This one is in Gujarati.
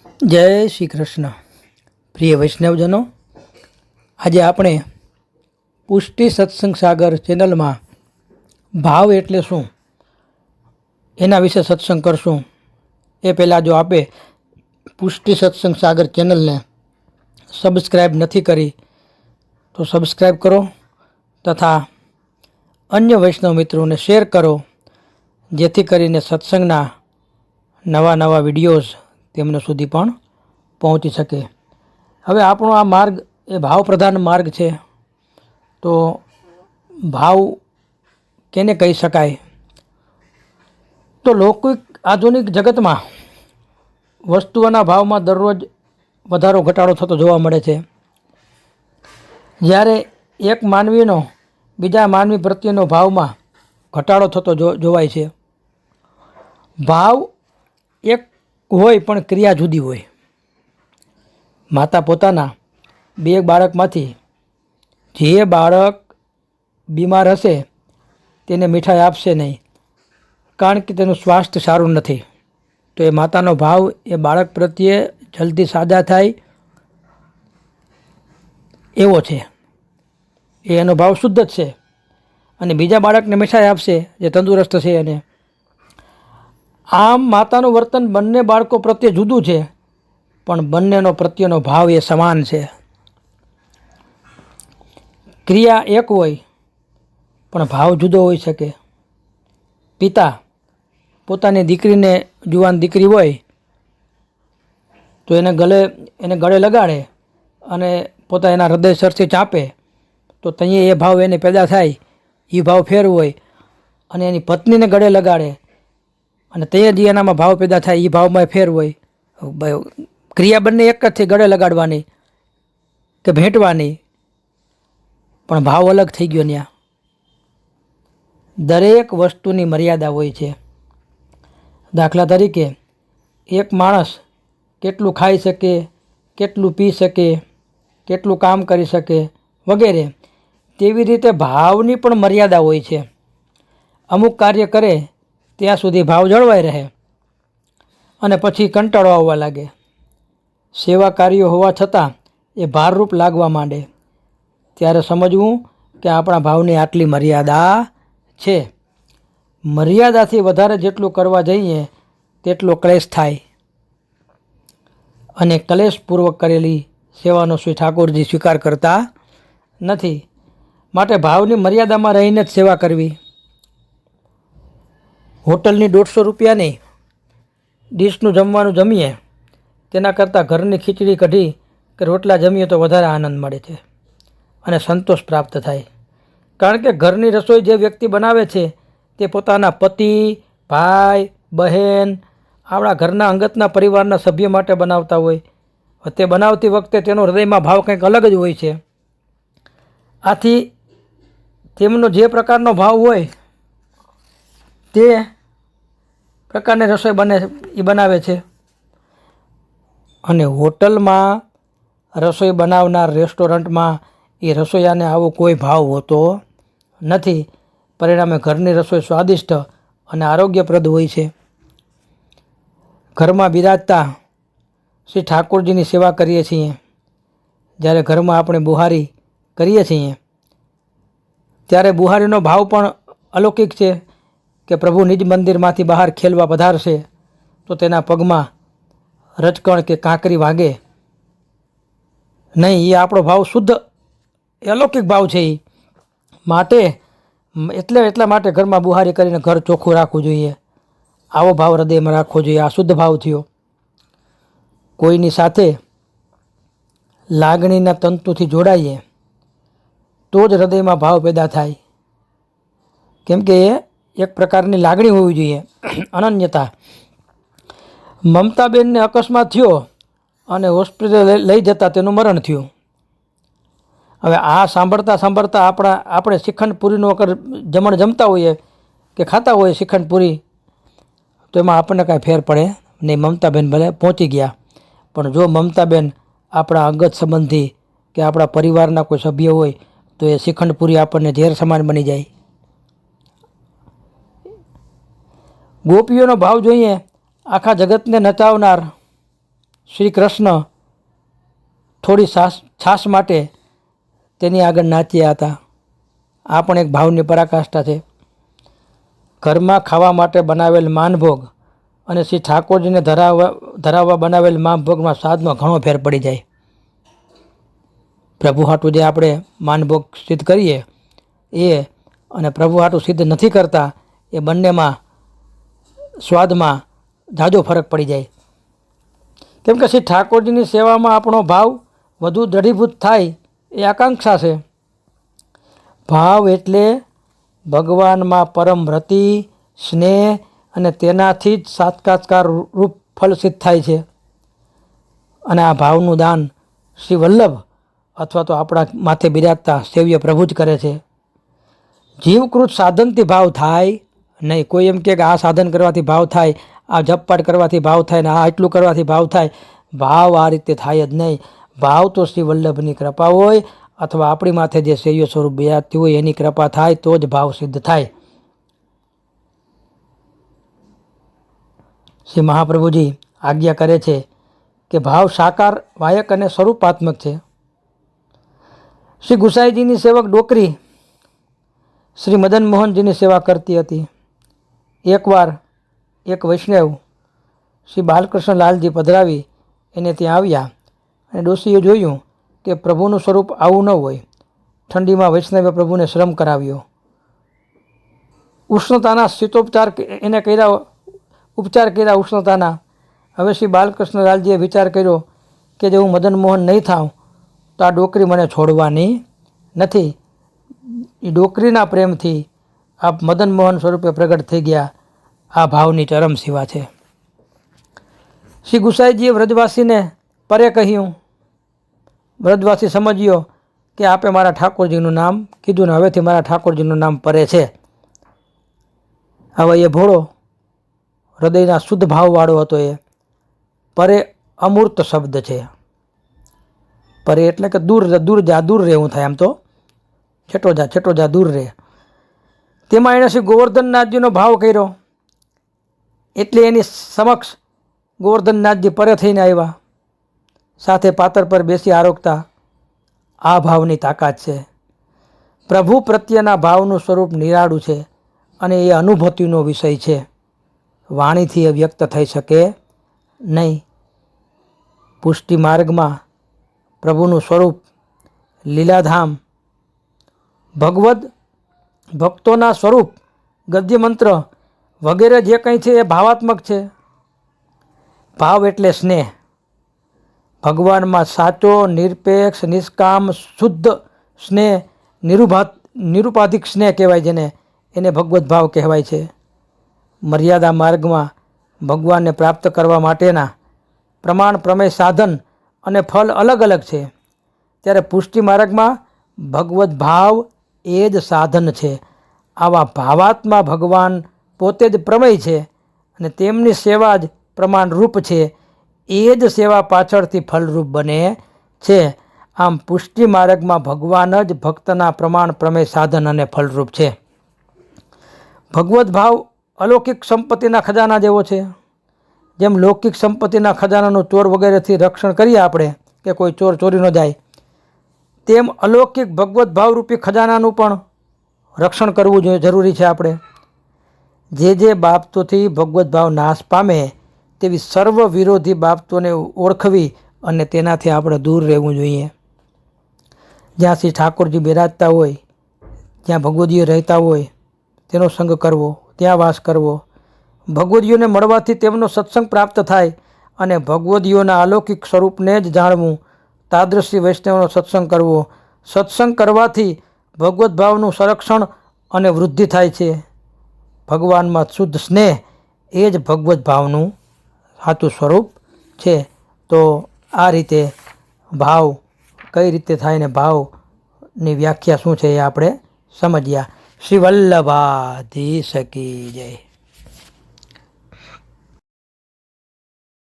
જય શ્રી કૃષ્ણ. પ્રિય વૈષ્ણવજનો, આજે આપણે પુષ્ટિ સત્સંગ સાગર ચેનલમાં ભાવ એટલે શું એના વિશે સત્સંગ કરશું. એ પહેલાં જો આપે પુષ્ટિ સત્સંગ સાગર ચેનલને સબસ્ક્રાઈબ નથી કરી તો સબસ્ક્રાઈબ કરો તથા અન્ય વૈષ્ણવ મિત્રોને શેર કરો, જેથી કરીને સત્સંગના નવા વિડીયોઝ તેમના સુધી પણ પહોંચી શકે. હવે આપણો આ માર્ગ એ ભાવપ્રધાન માર્ગ છે. તો ભાવ કેને કહી શકાય? તો લૌકિક આધુનિક જગતમાં વસ્તુઓના ભાવમાં દરરોજ વધારો ઘટાડો થતો જોવા મળે છે. જ્યારે એક માનવીનો બીજા માનવી પ્રત્યેનો ભાવમાં ઘટાડો થતો જોવાય છે. ભાવ એક હોય પણ ક્રિયા જુદી હોય. માતા પોતાના બે બાળકમાંથી જે બાળક બીમાર હશે તેને મીઠાઈ આપશે નહીં, કારણ કે તેનું સ્વાસ્થ્ય સારું નથી. તો એ માતાનો ભાવ એ બાળક પ્રત્યે જલ્દી સાજા થાય એવો છે. એનો ભાવ શુદ્ધ જ છે. અને બીજા બાળકને મીઠાઈ આપશે જે તંદુરસ્ત છે. અને આમ માતાનું વર્તન બંને બાળકો પ્રત્યે જુદું છે, પણ બંનેનો પ્રત્યેનો ભાવ એ સમાન છે. ક્રિયા એક હોય પણ ભાવ જુદો હોઈ શકે. પિતા પોતાની દીકરીને, જુવાન દીકરી હોય તો એને ગળે લગાડે અને પોતા એના હૃદય સરથી ચાપે તો ત્યાં એ ભાવ એને પેદા થાય. એ ભાવ ફેર હોય. અને એની પત્નીને ગળે લગાડે અને તે જે એનામાં ભાવ પેદા થાય એ ભાવમાં ફેર હોય. ક્રિયા બંને એક જ થઈ, ગળે લગાડવાની કે ભેંટવાની, પણ ભાવ અલગ થઈ ગયો. ત્યાં દરેક વસ્તુની મર્યાદા હોય છે. દાખલા તરીકે એક માણસ કેટલું ખાઈ શકે, કેટલું પી શકે, કેટલું કામ કરી શકે વગેરે, તેવી રીતે ભાવની પણ મર્યાદા હોય છે. અમુક કાર્ય કરે ત્યાં સુધી ભાવ જળવાઈ રહે અને પછી કંટાળો આવવા લાગે. સેવા કાર્યો હોવા છતાં એ ભારરૂપ લાગવા માંડે. ત્યારે સમજવું કે આપણા ભાવની આટલી મર્યાદા છે. મર્યાદાથી વધારે જેટલું કરવા જઈએ તેટલો ક્લેશ થાય. અને ક્લેશપૂર્વક કરેલી સેવાનો શ્રી ઠાકોરજી સ્વીકાર કરતા નથી. માટે ભાવની મર્યાદામાં રહીને જ સેવા કરવી. હોટલની 150 રૂપિયાની ડીશનું જમવાનું જમીએ તેના કરતાં ઘરની ખીચડી કઢી કે રોટલા જમીએ તો વધારે આનંદ મળે છે અને સંતોષ પ્રાપ્ત થાય. કારણ કે ઘરની રસોઈ જે વ્યક્તિ બનાવે છે તે પોતાના પતિ, ભાઈ, બહેન, આપણા ઘરના અંગતના પરિવારના સભ્ય માટે બનાવતા હોય. તે બનાવતી વખતે તેનો હૃદયમાં ભાવ કંઈક અલગ જ હોય છે. આથી તેમનો જે પ્રકારનો ભાવ હોય તે પ્રકારની રસોઈ બનાવે છે. અને હોટલમાં રસોઈ બનાવનાર રેસ્ટોરન્ટમાં એ રસોઈયાને આવો કોઈ ભાવ હોતો નથી. પરિણામે ઘરની રસોઈ સ્વાદિષ્ટ અને આરોગ્યપ્રદ હોય છે. ઘરમાં બિરાજતા શ્રી ઠાકોરજીની સેવા કરીએ છીએ. જ્યારે ઘરમાં આપણે બુહારી કરીએ છીએ ત્યારે બુહારીનો ભાવ પણ અલૌકિક છે કે પ્રભુ નિજ મંદિરમાંથી બહાર ખેલવા પધારશે તો તેના પગમાં રચકણ કે કાંકરી વાગે નહીં. એ આપણો ભાવ શુદ્ધ, એ અલૌકિક ભાવ છે. એ માટે એટલા માટે ઘરમાં બુહારી કરીને ઘર ચોખ્ખું રાખવું જોઈએ. આવો ભાવ હૃદયમાં રાખવો જોઈએ. આ શુદ્ધ ભાવ થયો. કોઈની સાથે લાગણીના તંતુથી જોડાઈએ તો જ હૃદયમાં ભાવ પેદા થાય. કેમ કે એ એક પ્રકારની લાગણી હોવી જોઈએ, અનન્યતા. મમતાબેનને અકસ્માત થયો અને હોસ્પિટલ લઈ જતા તેનું મરણ થયું. હવે આ સાંભળતા આપણે શ્રીખંડ પૂરીનો અગર જમણ જમતા હોઈએ કે ખાતા હોઈએ શ્રીખંડ પૂરી, તો એમાં આપણને કાંઈ ફેર પડે નહીં. મમતાબેન ભલે પહોંચી ગયા, પણ જો મમતાબેન આપણા અંગત સંબંધી કે આપણા પરિવારના કોઈ સભ્ય હોય તો એ શ્રીખંડ પૂરી આપણને ઝેર સમાન બની જાય. ગોપીઓનો ભાવ જોઈએ આખા જગતને નચાવનાર શ્રી કૃષ્ણ થોડી છાશ માટે તેની આગળ નાચ્યા હતા. આ પણ એક ભાવની પરાકાષ્ઠા છે. ઘરમાં ખાવા માટે બનાવેલ માનભોગ અને શ્રી ઠાકોરજીને ધરાવવા બનાવેલ માનભોગમાં સ્વાદમાં ઘણો ફેર પડી જાય. પ્રભુ હાટું જે આપણે માનભોગ સિદ્ધ કરીએ એ અને પ્રભુ હાટું સિદ્ધ નથી કરતા એ બંનેમાં સ્વાદમાં ઝાઝો ફરક પડી જાય. કેમ કે શ્રી ઠાકોરજીની સેવામાં આપણો ભાવ વધુ દૃઢીભૂત થાય એ આકાંક્ષા છે. ભાવ એટલે ભગવાનમાં પરમ રતિ, સ્નેહ અને તેનાથી જ સાક્ષાત્કાર રૂપ ફળ સિદ્ધ થાય છે. અને આ ભાવનું દાન શ્રી વલ્લભ અથવા તો આપણા માથે બિરાજતા સેવ્ય પ્રભુ જ કરે છે. જીવકૃત સાધનથી ભાવ થાય નહીં. કોઈ એમ કે આ સાધન કરવાથી ભાવ થાય, આ જપપાટ કરવાથી ભાવ થાય ને આ એટલું કરવાથી ભાવ થાય. ભાવ આ રીતે થાય જ નહીં. ભાવ તો શ્રી વલ્લભની કૃપા હોય અથવા આપણી માથે જે સેવ્ય સ્વરૂપ બિરાજતી હોય એની કૃપા થાય તો જ ભાવ સિદ્ધ થાય. શ્રી મહાપ્રભુજી આજ્ઞા કરે છે કે ભાવ સાકાર, વાયક અને સ્વરૂપાત્મક છે. શ્રી ગુસાઈજીની સેવક ડોકરી શ્રી મદન મોહનજીની સેવા કરતી હતી. એકવાર એક વૈષ્ણવ શ્રી બાલકૃષ્ણ લાલજી પધરાવી એને ત્યાં આવ્યા અને ડોશીએ જોયું કે પ્રભુનું સ્વરૂપ આવું ન હોય. ઠંડીમાં વૈષ્ણવે પ્રભુને શ્રમ કરાવ્યો. ઉષ્ણતાના શીતોપચાર એને કર્યા, ઉપચાર કર્યા ઉષ્ણતાના. હવે શ્રી બાલકૃષ્ણ લાલજીએ વિચાર કર્યો કે જો હું મદન મોહન નહીં થાઉં તો આ ડોકરી મને છોડવાની નથી. એ ડોકરીના પ્રેમથી આ મદન મોહન સ્વરૂપે પ્રગટ થઈ ગયા. આ ભાવની ચરમ સેવા છે. શ્રી ગુસાઈજીએ વ્રજવાસીને પરે કહ્યું. વ્રજવાસી સમજ્યો કે આપે મારા ઠાકોરજીનું નામ કીધું ને હવેથી મારા ઠાકોરજીનું નામ પરે છે. હવે એ ભોળો હૃદયના શુદ્ધ ભાવવાળો હતો. એ પરે અમૂર્ત શબ્દ છે. પરે એટલે કે દૂર રહેવું થાય. આમ તો છેટો જા દૂર રહે. તેમાં એણે શ્રી ગોવર્ધનનાથજીનો ભાવ કર્યો એટલે એની સમક્ષ ગોવર્ધનનાથજી પરે થઈને આવ્યા. સાથે પાતર પર બેસી આરોગતા. આ ભાવની તાકાત છે. પ્રભુ પ્રત્યેના ભાવનું સ્વરૂપ નિરાળું છે અને એ અનુભૂતિનો વિષય છે. વાણીથી એ વ્યક્ત થઈ શકે નહીં. પુષ્ટિ માર્ગમાં પ્રભુનું સ્વરૂપ, લીલાધામ, ભગવદ ભક્તોના સ્વરૂપ, ગદ્ય મંત્ર વગેરે જે કંઈ છે એ ભાવાત્મક છે. ભાવ એટલે સ્નેહ. ભગવાનમાં સાચો, નિરપેક્ષ, નિષ્કામ, શુદ્ધ સ્નેહ, નિરુપાધિક સ્નેહ કહેવાય જેને, એને ભગવદ ભાવ કહેવાય છે. મર્યાદા માર્ગમાં ભગવાનને પ્રાપ્ત કરવા માટેના પ્રમાણ, પ્રમેય, સાધન અને ફળ અલગ અલગ છે. ત્યારે પુષ્ટિ માર્ગમાં ભગવદ ભાવ એ જ સાધન છે. આવા ભાવાત્મા ભગવાન પોતે જ પ્રમેય છે અને તેમની સેવા જ પ્રમાણરૂપ છે. એ જ સેવા પાછળથી ફલરૂપ બને છે. આમ પુષ્ટિ માર્ગમાં ભગવાન જ ભક્તના પ્રમાણ, પ્રમેય, સાધન અને ફલરૂપ છે. ભગવદ ભાવ અલૌકિક સંપત્તિના ખજાના જેવો છે. જેમ લૌકિક સંપત્તિના ખજાનાનું ચોર વગેરેથી રક્ષણ કરીએ આપણે કે કોઈ ચોર ચોરી ન જાય, તેમ અલૌકિક ભગવદ ભાવરૂપી ખજાનાનું પણ રક્ષણ કરવું જોઈએ, જરૂરી છે. આપણે જે બાબતોથી ભગવદ ભાવ નાશ પામે તેવી સર્વ વિરોધી બાબતોને ઓળખવી અને તેનાથી આપણે દૂર રહેવું જોઈએ. જ્યાં શ્રી ઠાકોરજી બિરાજતા હોય, જ્યાં ભગવદીઓ રહેતા હોય તેનો સંગ કરવો, ત્યાં વાસ કરવો. ભગવદીઓને મળવાથી તેમનો સત્સંગ પ્રાપ્ત થાય અને ભગવદીઓના અલૌકિક સ્વરૂપને જ જાણવું. તાદ્રશી વૈષ્ણવનો સત્સંગ કરવો. સત્સંગ કરવાથી ભગવદ ભાવનું સંરક્ષણ અને વૃદ્ધિ થાય છે. ભગવાનમાં શુદ્ધ સ્નેહ એ જ ભગવદ ભાવનું સાચું સ્વરૂપ છે. તો આ રીતે ભાવ કઈ રીતે થાય ને ભાવની વ્યાખ્યા શું છે એ આપણે સમજ્યા. શ્રી વલ્લભાધીશ કી જય.